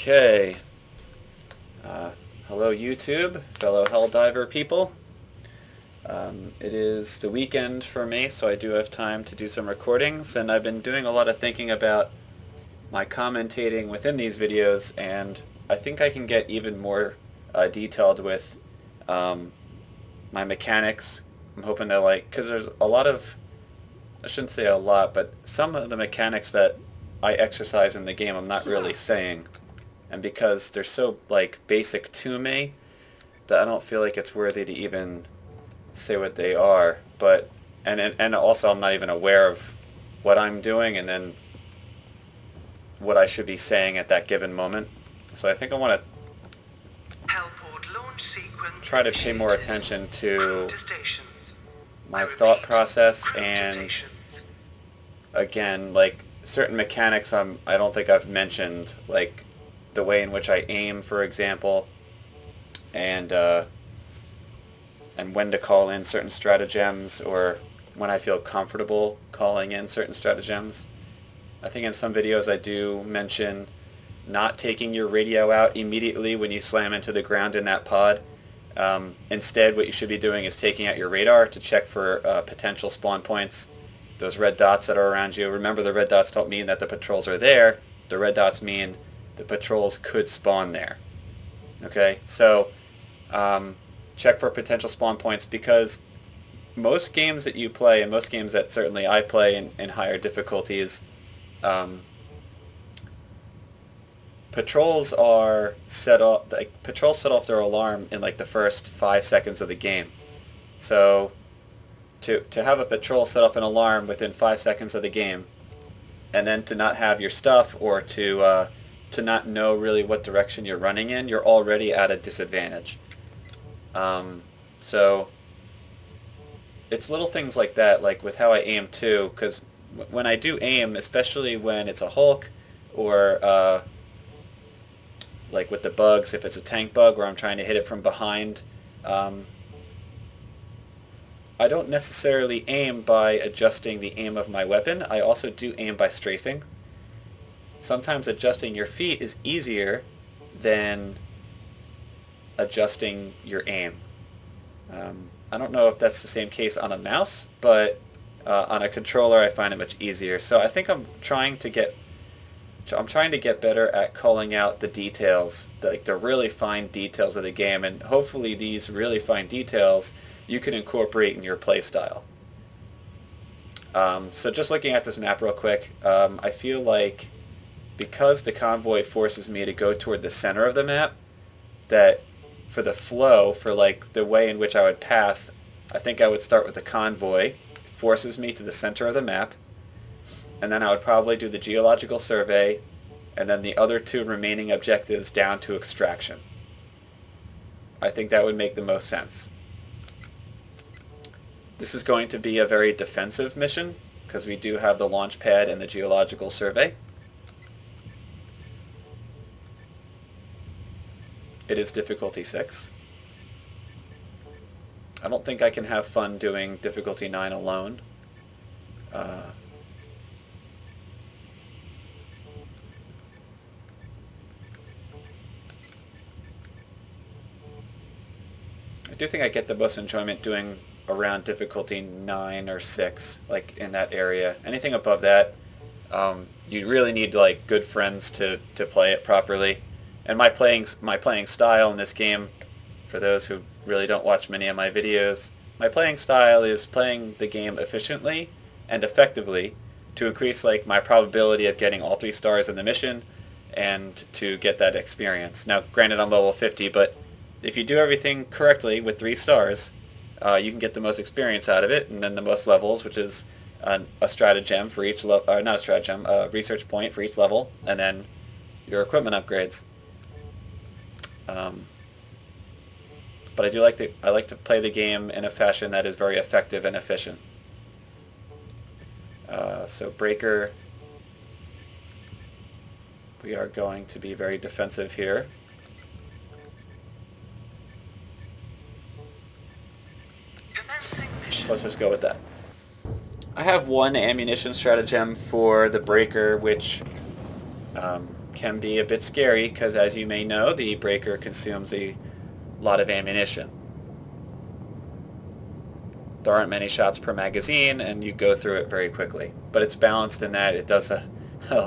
Okay. Hello YouTube, fellow Helldiver people. It is the weekend for me, so I do have time to do some recordings, and I've been doing a lot of thinking about my commentating within these videos, and I think I can get even more detailed with my mechanics. I'm hoping to because there's a lot of, I shouldn't say a lot, but some of the mechanics that I exercise in the game I'm not really saying. And because they're so basic to me that I don't feel like it's worthy to even say what they are. But and also I'm not even aware of what I'm doing and then what I should be saying at that given moment. So I think I want to try to pay more attention to my thought process, and again, certain mechanics I don't think I've mentioned, like the way in which I aim, for example, and when to call in certain stratagems, or when I feel comfortable calling in certain stratagems. I think in some videos I do mention not taking your radio out immediately when you slam into the ground in that pod. Instead, what you should be doing is taking out your radar to check for potential spawn points. Those red dots that are around you. Remember, the red dots don't mean that the patrols are there. The red dots mean the patrols could spawn there. Okay, so check for potential spawn points, because most games that you play, and most games that certainly I play in higher difficulties, patrols are set off. Patrols set off their alarm in the first 5 seconds of the game. So to have a patrol set off an alarm within 5 seconds of the game, and then to not have your stuff, or to not know really what direction you're running in, you're already at a disadvantage. So it's little things like that, like with how I aim too, because when I do aim, especially when it's a Hulk, or like with the bugs, if it's a tank bug where I'm trying to hit it from behind, I don't necessarily aim by adjusting the aim of my weapon. I also do aim by strafing. Sometimes adjusting your feet is easier than adjusting your aim. I don't know if that's the same case on a mouse, but on a controller I find it much easier. So I think I'm trying to get better at calling out the details, the really fine details of the game, and hopefully these really fine details you can incorporate in your playstyle. So just looking at this map real quick, I feel like because the convoy forces me to go toward the center of the map, that for the flow, for the way in which I would path, I think I would start with the convoy. It forces me to the center of the map, and then I would probably do the geological survey, and then the other two remaining objectives down to extraction. I think that would make the most sense. This is going to be a very defensive mission, because we do have the launch pad and the geological survey. It is difficulty 6. I don't think I can have fun doing difficulty 9 alone. I do think I get the most enjoyment doing around difficulty 9 or 6, in that area. Anything above that, you really need good friends to play it properly. And my playing style in this game, for those who really don't watch many of my videos, my playing style is playing the game efficiently and effectively to increase my probability of getting all 3 stars in the mission, and to get that experience. Now, granted, I'm level 50, but if you do everything correctly with 3 stars, you can get the most experience out of it, and then the most levels, which is a stratagem for each level, not a stratagem, a research point for each level, and then your equipment upgrades. But I like to play the game in a fashion that is very effective and efficient. So breaker, we are going to be very defensive here. So let's just go with that. I have one ammunition stratagem for the breaker, which can be a bit scary because, as you may know, the breaker consumes a lot of ammunition. There aren't many shots per magazine, and you go through it very quickly. But it's balanced in that it does a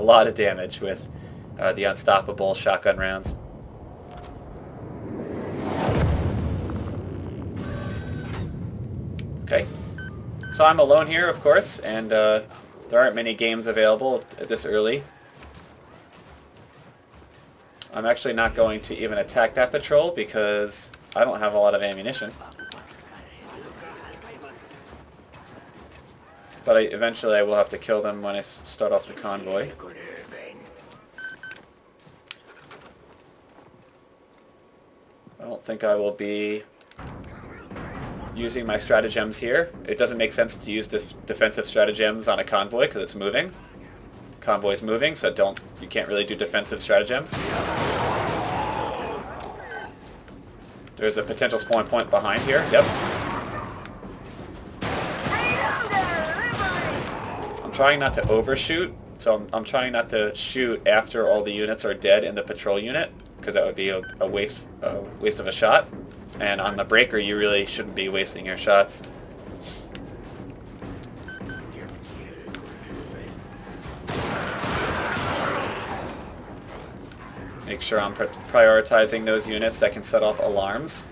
lot of damage with the unstoppable shotgun rounds. Okay, so I'm alone here, of course, and there aren't many games available this early. I'm actually not going to even attack that patrol because I don't have a lot of ammunition. But eventually I will have to kill them when I start off the convoy. I don't think I will be using my stratagems here. It doesn't make sense to use defensive stratagems on a convoy because it's moving. Convoy's moving, so you can't really do defensive stratagems. There's a potential spawn point behind here. Yep. I'm trying not to overshoot, so I'm trying not to shoot after all the units are dead in the patrol unit, because that would be a waste of a shot. And on the breaker, you really shouldn't be wasting your shots. Make sure I'm prioritizing those units that can set off alarms.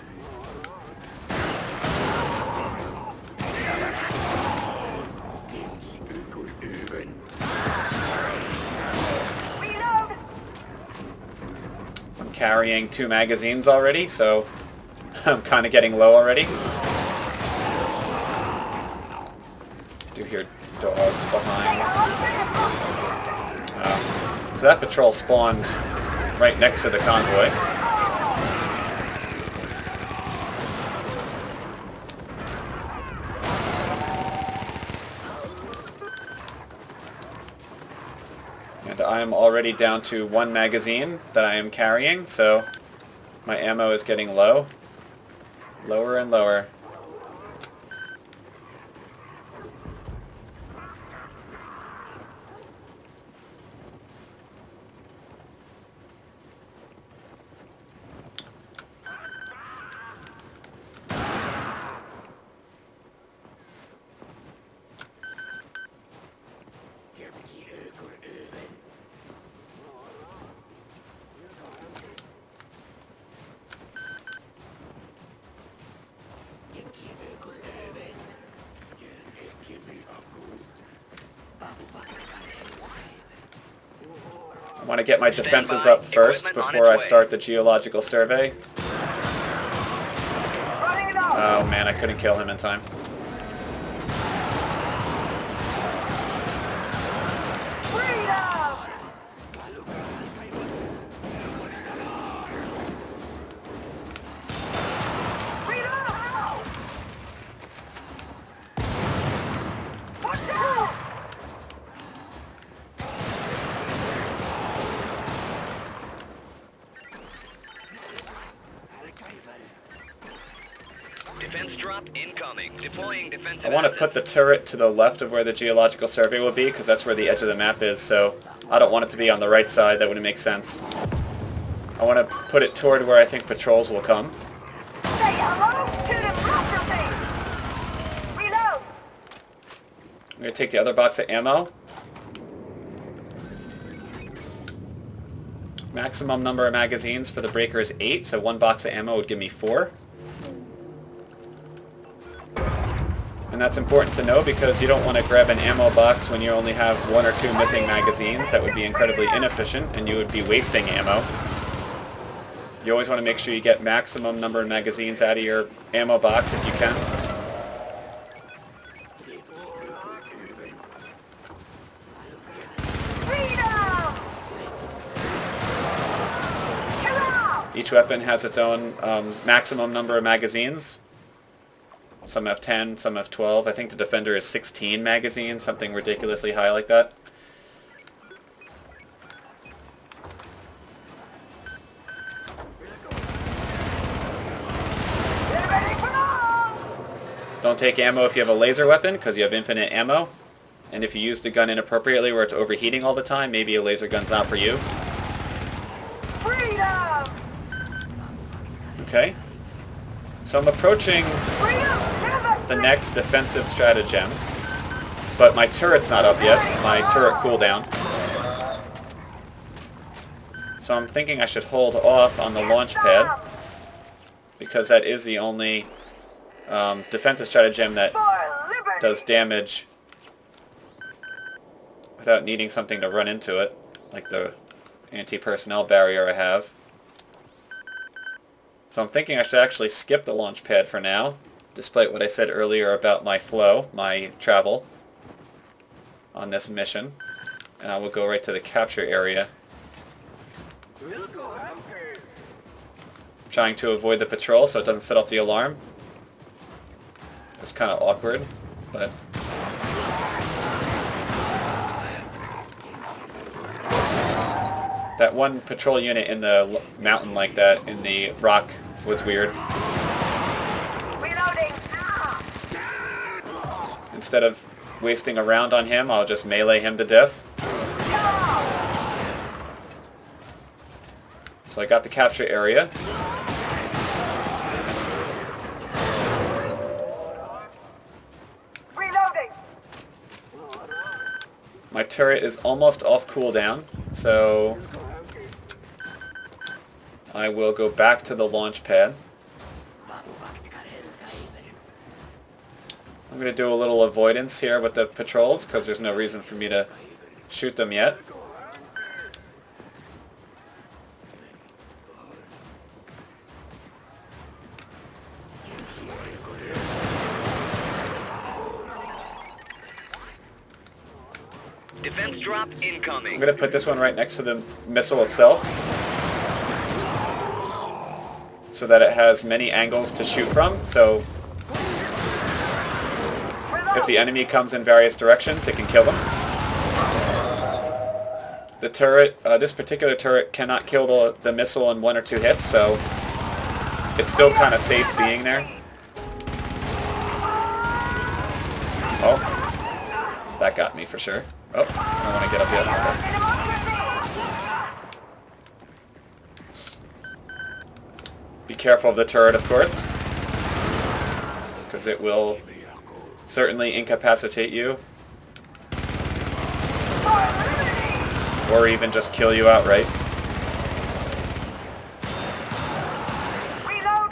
I'm carrying 2 magazines already, so I'm kind of getting low already. Do hear dogs behind. So that patrol spawned right next to the convoy. And I am already down to 1 magazine that I am carrying, so my ammo is getting low. Lower and lower. I want to get my defenses up first before I start the geological survey. Oh man, I couldn't kill him in time. I want to put the turret to the left of where the geological survey will be, because that's where the edge of the map is, so I don't want it to be on the right side. That wouldn't make sense. I want to put it toward where I think patrols will come. I'm going to take the other box of ammo. Maximum number of magazines for the breaker is 8, so 1 box of ammo would give me 4. And that's important to know because you don't want to grab an ammo box when you only have 1 or 2 missing magazines. That would be incredibly inefficient and you would be wasting ammo. You always want to make sure you get maximum number of magazines out of your ammo box if you can. Each weapon has its own maximum number of magazines. Some have 10, some have 12. I think the Defender is 16 magazines, something ridiculously high like that. Don't take ammo if you have a laser weapon, because you have infinite ammo. And if you use the gun inappropriately where it's overheating all the time, maybe a laser gun's not for you. Okay. So I'm approaching the next defensive stratagem, but my turret's not up yet, my turret cooldown. So I'm thinking I should hold off on the launch pad, because that is the only defensive stratagem that does damage without needing something to run into it, like the anti-personnel barrier I have. So I'm thinking I should actually skip the launch pad for now, despite what I said earlier about my flow, my travel on this mission. And I will go right to the capture area, trying to avoid the patrol so it doesn't set off the alarm. It's kind of awkward, but... that one patrol unit in the mountain like that, in the rock, was weird. Reloading. Instead of wasting a round on him, I'll just melee him to death. So I got the capture area. Reloading. My turret is almost off cooldown, so I will go back to the launch pad. I'm going to do a little avoidance here with the patrols, because there's no reason for me to shoot them yet. Defense drop incoming. I'm going to put this one right next to the missile itself, so that it has many angles to shoot from, so if the enemy comes in various directions, it can kill them. The turret, this particular turret cannot kill the missile in 1 or 2 hits, so it's still kind of safe being there. Oh, that got me for sure. Oh, I don't want to get up yet. Be careful of the turret, of course, because it will certainly incapacitate you, or even just kill you outright.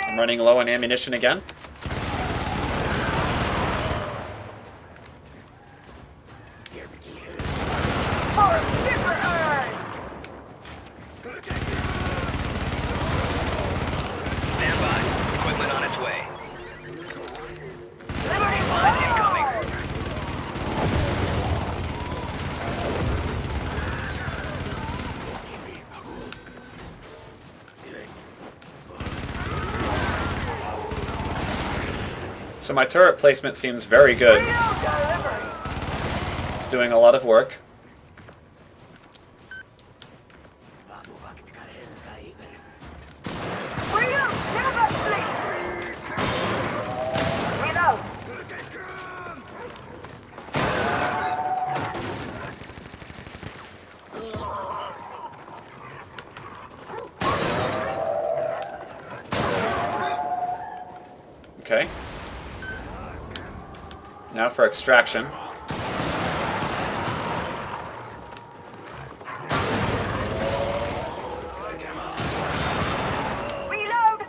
I'm running low on ammunition again. Stand by. Equipment on its way. Line incoming. So my turret placement seems very good. It's doing a lot of work. Okay. Now for extraction. Reload.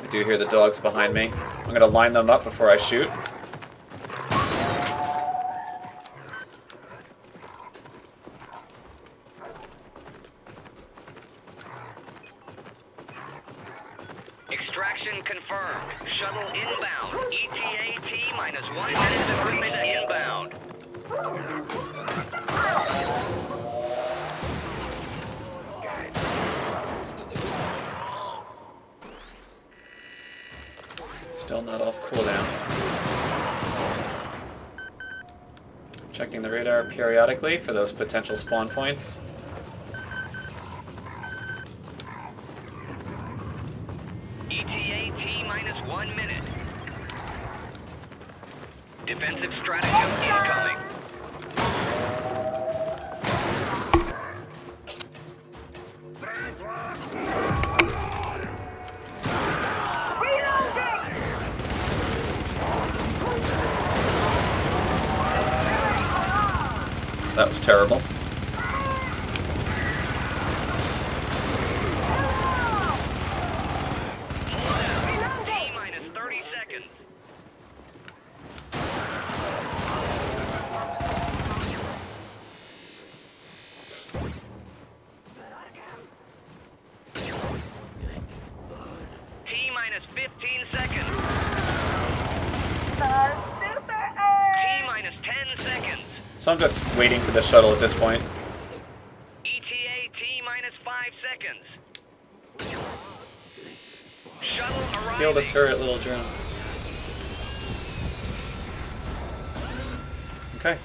I do hear the dogs behind me. I'm going to line them up before I shoot. Extraction confirmed. Shuttle inbound. ETA-T minus 1 minute equipment inbound. Still not off cooldown. Checking the radar periodically for those potential spawn points. ETA-T T minus 1 minute. Defensive stratagem incoming. That was terrible. T minus 30 seconds. T minus 15 seconds. T minus 10 seconds. So I'm just waiting for the shuttle at this point. ETA T minus 5 seconds. Shuttle arriving. Kill the turret, little drone. Okay.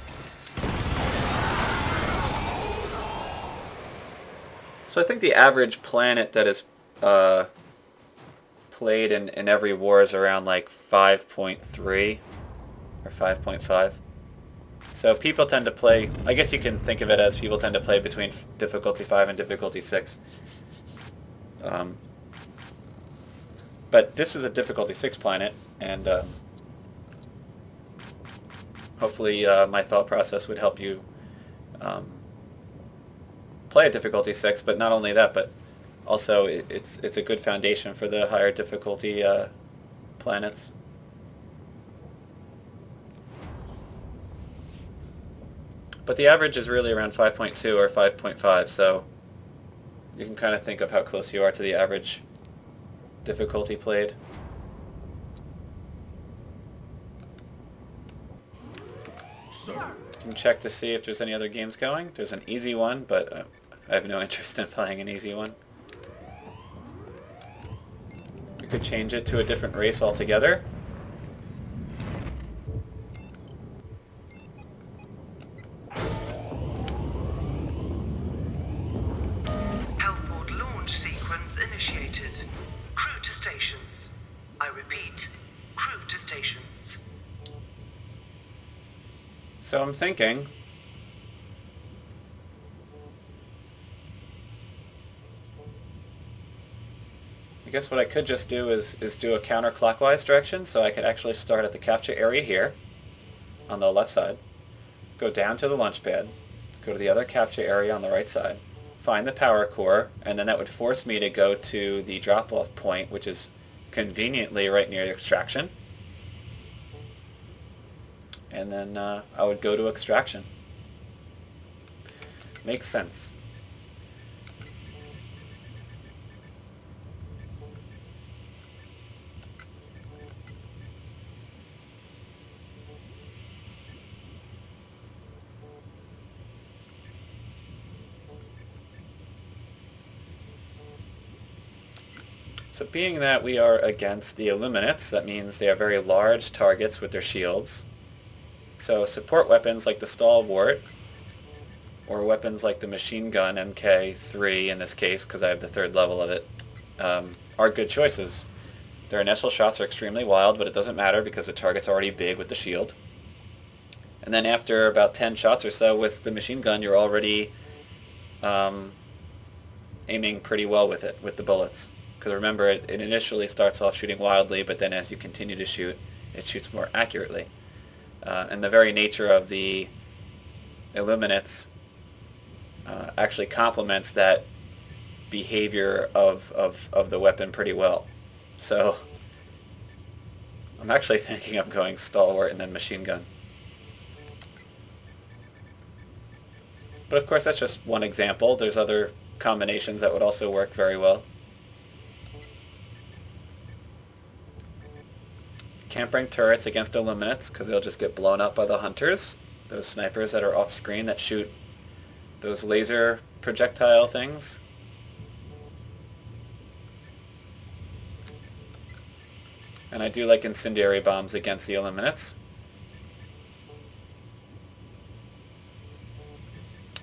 So I think the average planet that is played in every war is around like 5.3 or 5.5. So people tend to play, I guess you can think of it as people tend to play between difficulty 5 and difficulty 6. But this is a difficulty 6 planet, and hopefully my thought process would help you play at difficulty 6, but not only that, but also it's a good foundation for the higher difficulty planets. But the average is really around 5.2 or 5.5, so you can kind of think of how close you are to the average difficulty played. You can check to see if there's any other games going. There's an easy one, but I have no interest in playing an easy one. You could change it to a different race altogether. Initiated. Crew to stations. I repeat, crew to stations. So I'm thinking I guess what I could just do is do a counterclockwise direction, so I could actually start at the capture area here on the left side, go down to the launch pad, go to the other capture area on the right side, find the power core, and then that would force me to go to the drop-off point, which is conveniently right near extraction. And then I would go to extraction. Makes sense. So being that we are against the Illuminates, that means they are very large targets with their shields. So support weapons like the Stalwart, or weapons like the machine gun MK3 in this case, because I have the 3rd level of it, are good choices. Their initial shots are extremely wild, but it doesn't matter because the target's already big with the shield. And then after about 10 shots or so with the machine gun, you're already aiming pretty well with it, with the bullets. Because remember, it initially starts off shooting wildly, but then as you continue to shoot, it shoots more accurately. And the very nature of the Illuminates actually complements that behavior of the weapon pretty well. So I'm actually thinking of going Stalwart and then machine gun. But of course that's just one example. There's other combinations that would also work very well. Can't bring turrets against Illuminates because they'll just get blown up by the hunters. Those snipers that are off screen that shoot those laser projectile things. And I do like incendiary bombs against the Illuminates.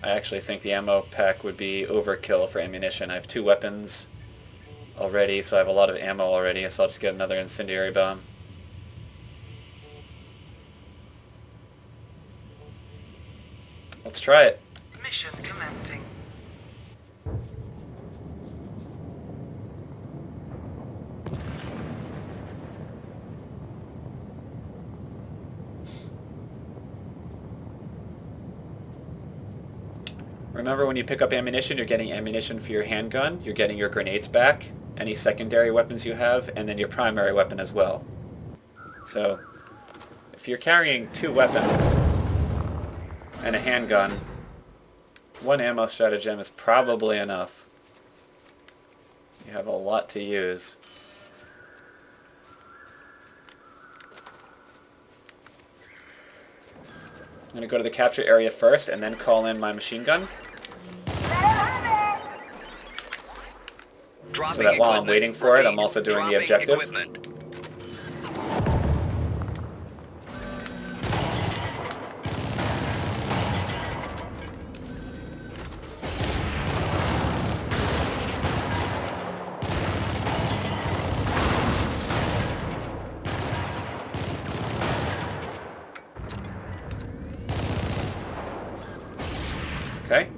I actually think the ammo pack would be overkill for ammunition. I have 2 weapons already, so I have a lot of ammo already, so I'll just get another incendiary bomb. Let's try it. Mission commencing. Remember, when you pick up ammunition, you're getting ammunition for your handgun, you're getting your grenades back, any secondary weapons you have, and then your primary weapon as well. So, if you're carrying 2 weapons and a handgun, 1 ammo stratagem is probably enough. You have a lot to use. I'm going to go to the capture area first and then call in my machine gun. So that while I'm waiting for it, I'm also doing the objective. Okay.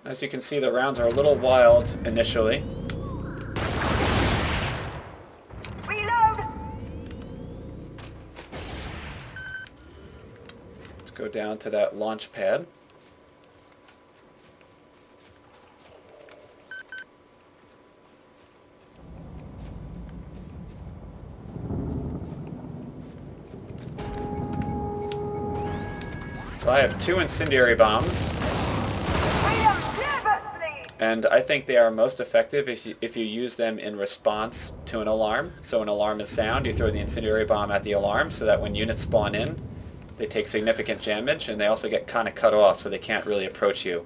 As you can see, the rounds are a little wild initially. Reload! Let's go down to that launch pad. So I have 2 incendiary bombs, and I think they are most effective if you use them in response to an alarm. So an alarm is sound, you throw the incendiary bomb at the alarm so that when units spawn in, they take significant damage, and they also get kind of cut off so they can't really approach you.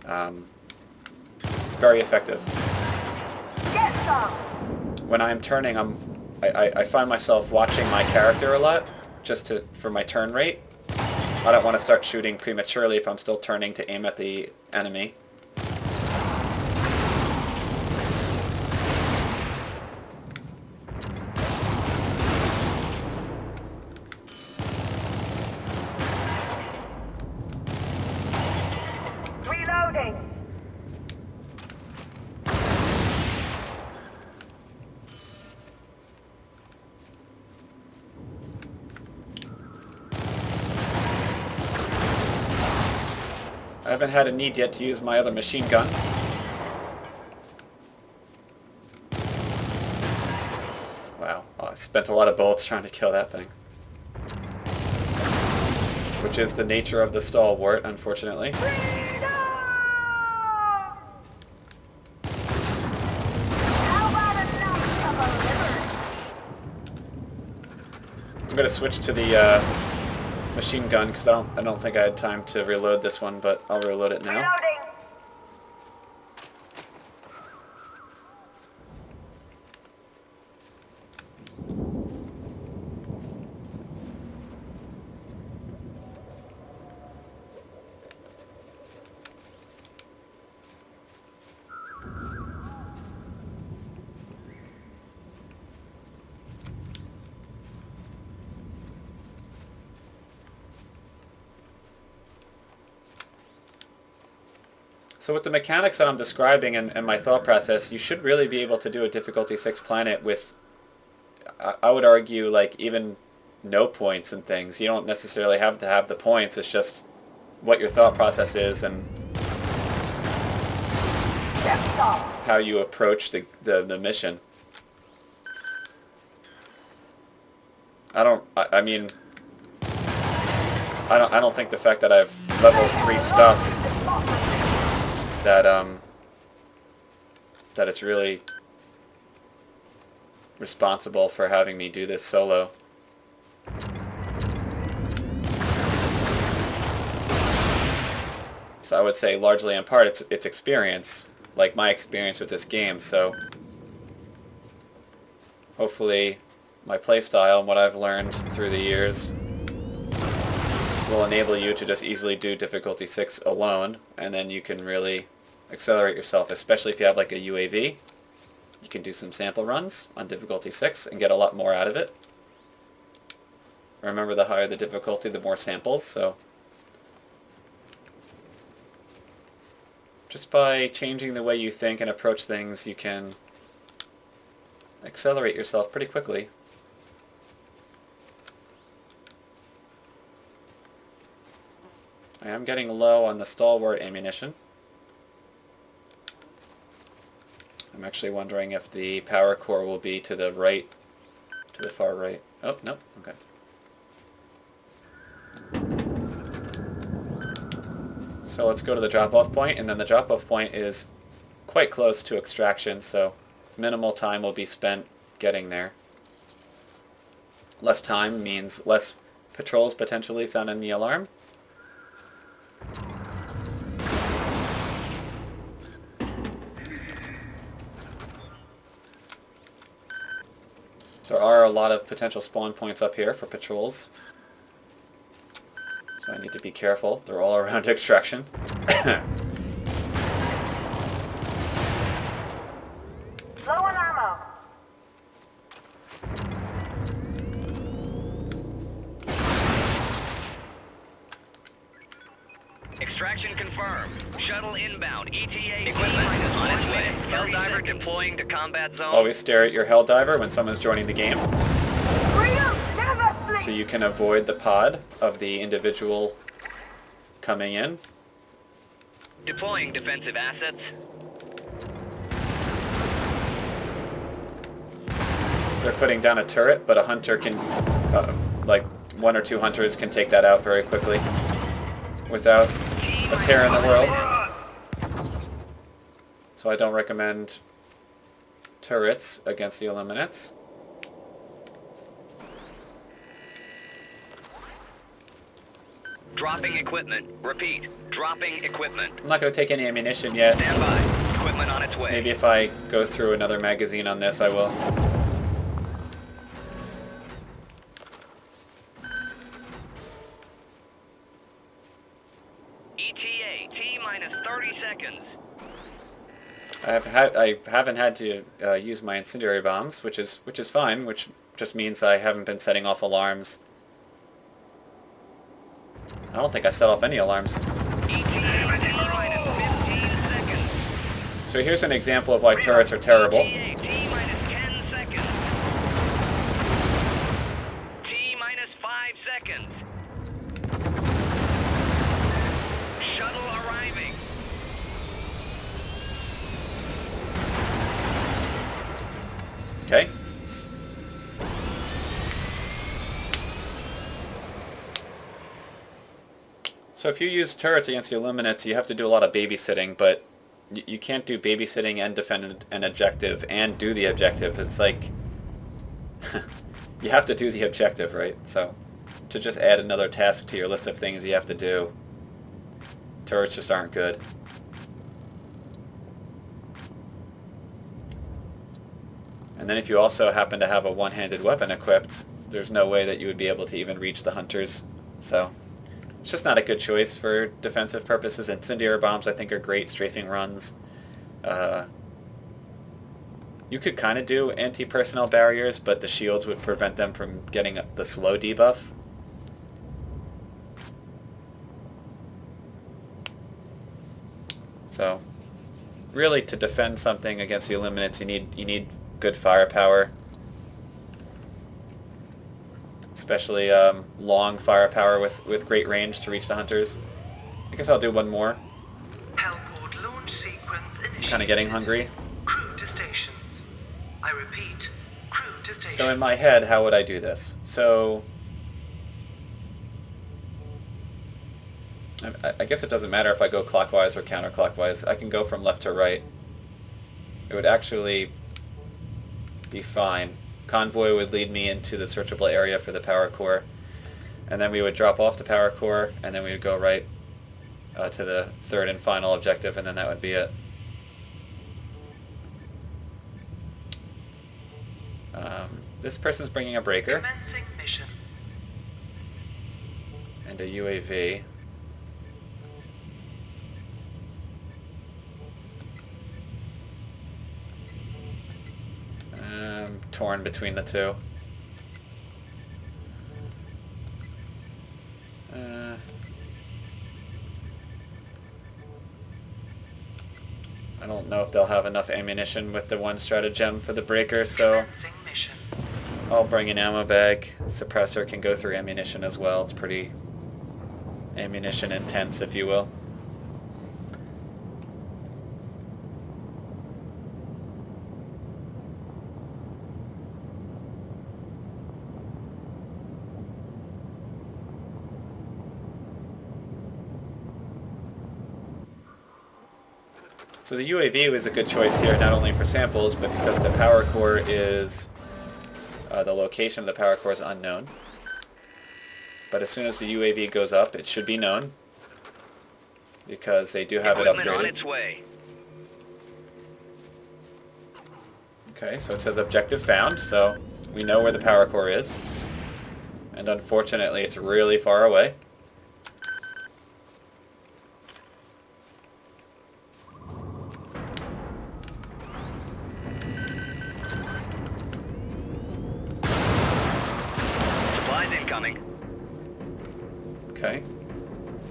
It's very effective. Get some! When I'm turning, I find myself watching my character a lot, just for my turn rate. I don't want to start shooting prematurely if I'm still turning to aim at the enemy. Reloading! I haven't had a need yet to use my other machine gun. Wow, I spent a lot of bullets trying to kill that thing. Which is the nature of the stalwart, unfortunately. I'm going to switch to the machine gun because I don't think I had time to reload this one, but I'll reload it now. Reloading! So with the mechanics that I'm describing and my thought process, you should really be able to do a difficulty 6 planet with, I would argue, like even no points and things. You don't necessarily have to have the points, it's just what your thought process is and how you approach the mission. I don't think the fact that I've level 3 stuff that it's really responsible for having me do this solo. So I would say largely in part it's experience, like my experience with this game, so hopefully my playstyle and what I've learned through the years will enable you to just easily do difficulty 6 alone, and then you can really accelerate yourself, especially if you have like a UAV. You can do some sample runs on difficulty 6 and get a lot more out of it. Remember, the higher the difficulty, the more samples, so just by changing the way you think and approach things, you can accelerate yourself pretty quickly. I am getting low on the stalwart ammunition. I'm actually wondering if the power core will be to the right, to the far right. Oh, no, okay. So let's go to the drop-off point, and then the drop-off point is quite close to extraction, so minimal time will be spent getting there. Less time means less patrols potentially sounding the alarm. There are a lot of potential spawn points up here for patrols, so I need to be careful. They're all around extraction. Low on ammo. Extraction confirmed. Shuttle inbound. ETA equipment on its way. Helldiver deploying to combat zone. Always stare at your Helldiver when someone's joining the game, Freedom never sleeps. so you can avoid the pod of the individual coming in. Deploying defensive assets. They're putting down a turret, but a hunter can, like 1 or 2 hunters can take that out very quickly without a care in the world. So I don't recommend turrets against the Illuminates. Dropping equipment. Repeat. Dropping equipment. I'm not going to take any ammunition yet. Stand by. Equipment on its way. Maybe if I go through another magazine on this, I will. ETA T-minus 30 seconds. I haven't had to use my incendiary bombs, which is fine, which just means I haven't been setting off alarms. I don't think I set off any alarms. ETA T-minus 15 seconds. So here's an example of why turrets are terrible. ETA T-minus 10 seconds. T-minus 5 seconds. Shuttle arriving. Okay. So if you use turrets against the Illuminates, you have to do a lot of babysitting, but you can't do babysitting and defend an objective and do the objective. It's like, you have to do the objective, right? So to just add another task to your list of things you have to do, turrets just aren't good. And then if you also happen to have a one-handed weapon equipped, there's no way that you would be able to even reach the hunters. So it's just not a good choice for defensive purposes. Incendiary bombs, I think, are great strafing runs. You could kind of do anti-personnel barriers, but the shields would prevent them from getting the slow debuff. So really, to defend something against the Illuminates, you need good firepower. Especially long firepower with great range to reach the hunters. I guess I'll do one more. Hellport launch sequence initiated. Kind of getting hungry. Crew to stations. I repeat, crew to stations. So in my head, how would I do this? So I guess it doesn't matter if I go clockwise or counterclockwise. I can go from left to right. It would actually be fine. Convoy would lead me into the searchable area for the power core, and then we would drop off the power core, and then we would go right to the third and final objective, and then that would be it. This person's bringing a breaker Commencing mission. and a UAV. Torn between the two. I don't know if they'll have enough ammunition with the one stratagem for the breaker, so Commencing mission. I'll bring an ammo bag. Suppressor can go through ammunition as well. It's pretty ammunition intense, if you will. So the UAV was a good choice here, not only for samples, but because the power core is, the location of the power core is unknown. But as soon as the UAV goes up, it should be known, because they do have it Equipment on upgraded. its way. Okay, so it says objective found, so we know where the power core is. And unfortunately, it's really far away. Supplies incoming. Okay.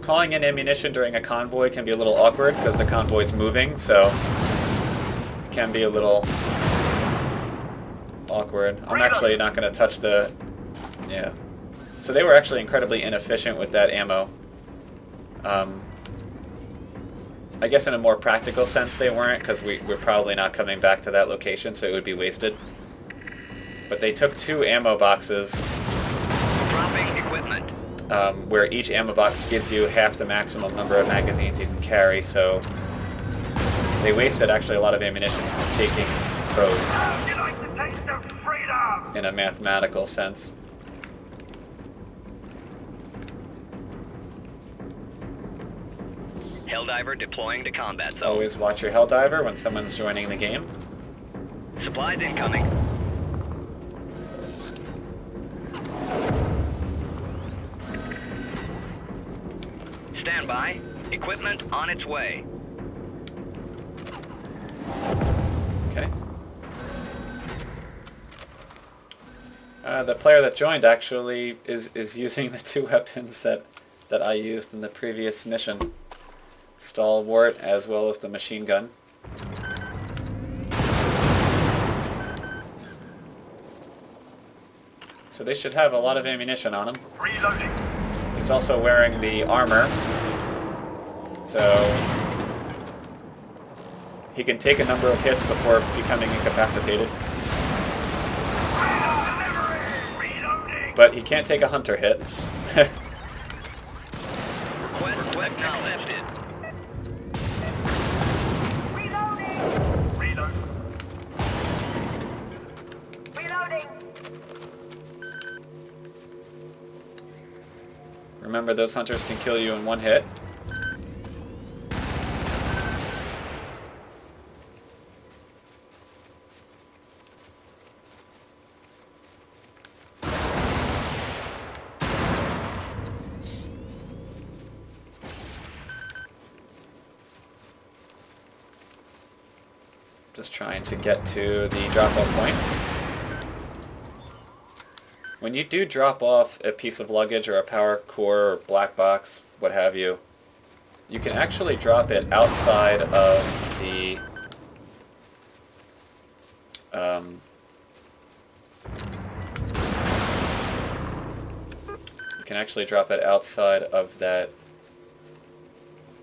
Calling in ammunition during a convoy can be a little awkward because the convoy's moving, so it can be a little awkward. I'm actually not going to touch the... Yeah. So they were actually incredibly inefficient with that ammo. I guess in a more practical sense they weren't, because we're probably not coming back to that location, so it would be wasted. But they took 2 ammo boxes, Dropping equipment. where each ammo box gives you half the maximum number of magazines you can carry, so they wasted actually a lot of ammunition taking both How'd you like the taste of freedom? in a mathematical sense. Helldiver deploying to combat zone. Always watch your Helldiver when someone's joining the game. Supplies incoming. Stand by. Equipment on its way. Okay. The player that joined actually is using the 2 weapons that I used in the previous mission. Stalwart as well as the machine gun. So they should have a lot of ammunition on him. Reloading. He's also wearing the armor, so he can take a number of hits before becoming incapacitated. Reloading. But he can't take a hunter hit. Request accepted. Reloading. Reload. Reloading. Remember, those hunters can kill you in 1 hit. Just trying to get to the drop-off point. When you do drop off a piece of luggage or a power core or black box, what have you, you can actually drop it outside of the you can actually drop it outside of that.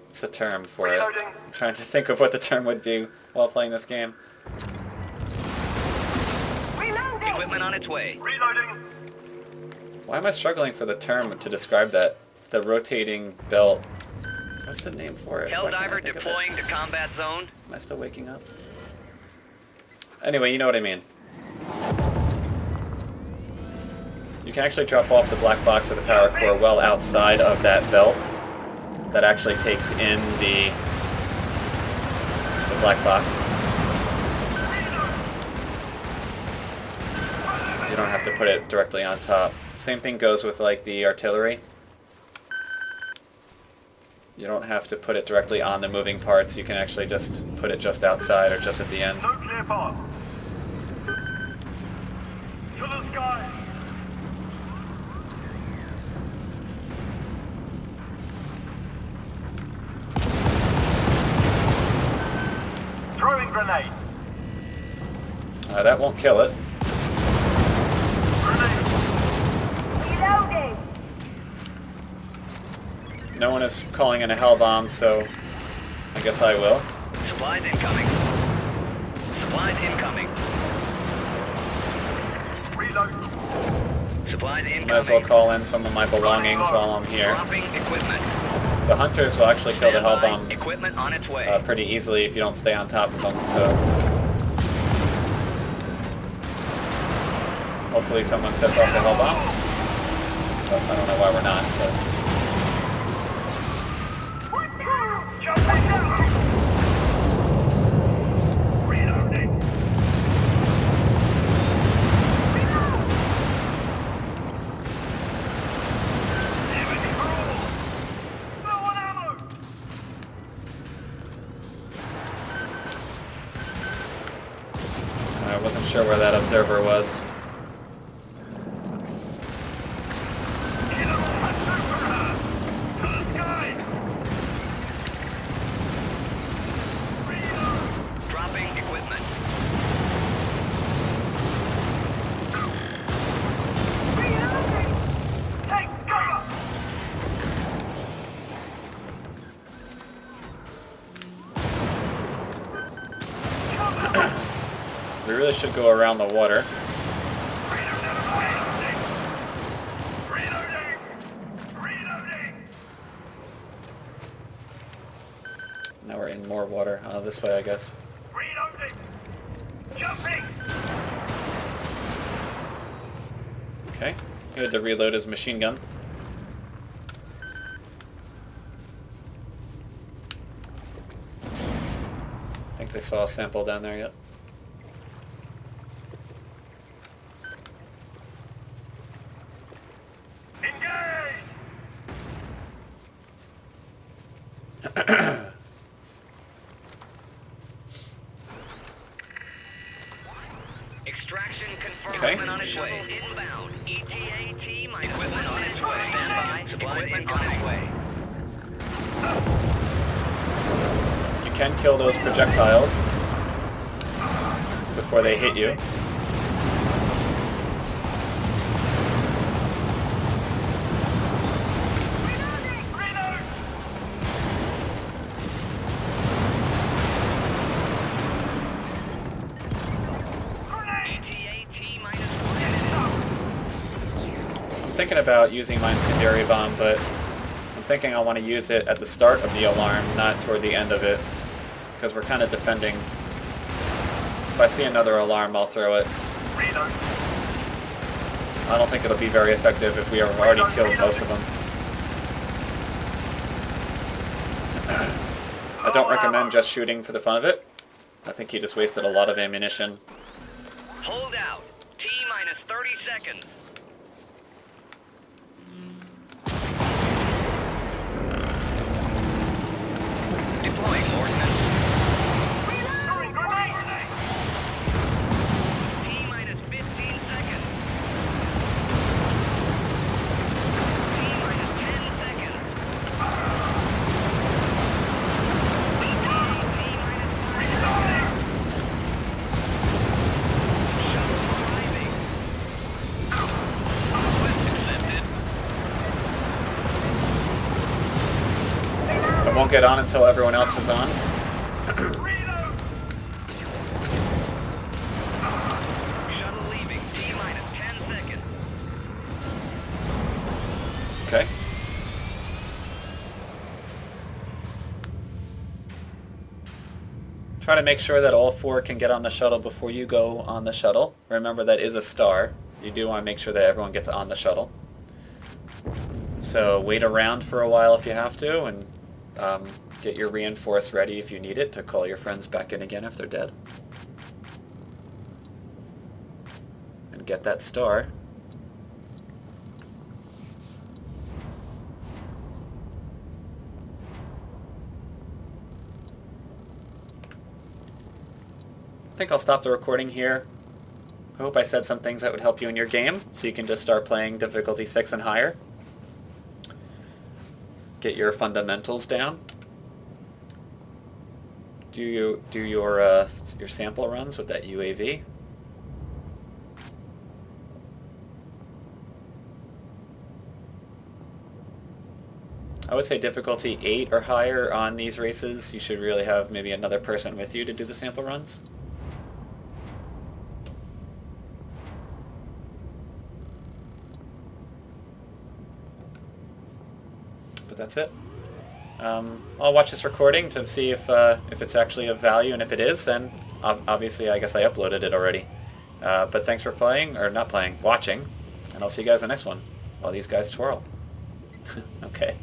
What's the term for it? Reloading. I'm trying to think of what the term would be while playing this game. Reloading. Equipment on its way. Reloading. Why am I struggling for the term to describe that? The rotating belt. What's the name for it? Why can't I Helldiver think of it? deploying to combat zone. Am I still waking up? Anyway, you know what I mean. You can actually drop off the black box of the power core well outside of that belt. That actually takes in the black box. You don't have to put it directly on top. Same thing goes with like the artillery. You don't have to put it directly on the moving parts. You can actually just put it just outside or just at the end. No clear path. To the sky. Throwing grenade. That won't kill it. Grenade. Reloading. No one is calling in a hell bomb, so I guess I will. Supplies incoming. Supplies incoming. Reload. Supplies incoming. Might as well call in some of my belongings while I'm here. Dropping equipment. The hunters will actually kill the hell Standby. bomb Equipment on its way. pretty easily if you don't stay on top of them, so hopefully someone sets off the hell bomb. But I don't know why we're not, but Jump back down. Reloading. Everything for all. Low on ammo. I wasn't sure where that observer was. Dropping equipment. Take cover! We really should go around the water. Reloading! Now we're in more water. This way, I guess. Reloading! Jumping! Okay. Good to reload his machine gun. I think they saw a sample down there yet. Engage! Extraction confirmed. Okay. Equipment on its way. Inbound. ETA-T minus equipment on its way. Standby. Equipment on its way. You can kill those projectiles before they hit you. Reload! Grenade! ETA-T minus 1. I'm thinking about using my incendiary bomb, but I'm thinking I want to use it at the start of the alarm, not toward the end of it, because we're kind of defending. If I see another alarm, I'll throw it. Reload! I don't think it'll be very effective if we have already killed most of them. I don't recommend just shooting for the fun of it. I think he just wasted a lot of ammunition. Hold out. T minus 30 seconds. Deploying ordnance. Throwing grenade! T minus 15 seconds. T minus 10 seconds. ETA-T minus 5. Shuttle arriving. Request accepted. I won't get on until everyone else is on. Reload! Shuttle leaving. T minus 10 seconds. Okay. Try to make sure that all four can get on the shuttle before you go on the shuttle. Remember, that is a star. You do want to make sure that everyone gets on the shuttle. So wait around for a while if you have to, and get your reinforce ready if you need it to call your friends back in again if they're dead. And and get that star. I think I'll stop the recording here. I hope I said some things that would help you in your game, so you can just start playing difficulty 6 and higher. Get your fundamentals down. Do your sample runs with that UAV. I would say difficulty 8 or higher on these races. You should really have maybe another person with you to do the sample runs. But that's it. I'll watch this recording to see if it's actually of value, and if it is, then obviously I guess I uploaded it already. But thanks for playing, or not playing, watching, and I'll see you guys in the next one while these guys twirl. Okay.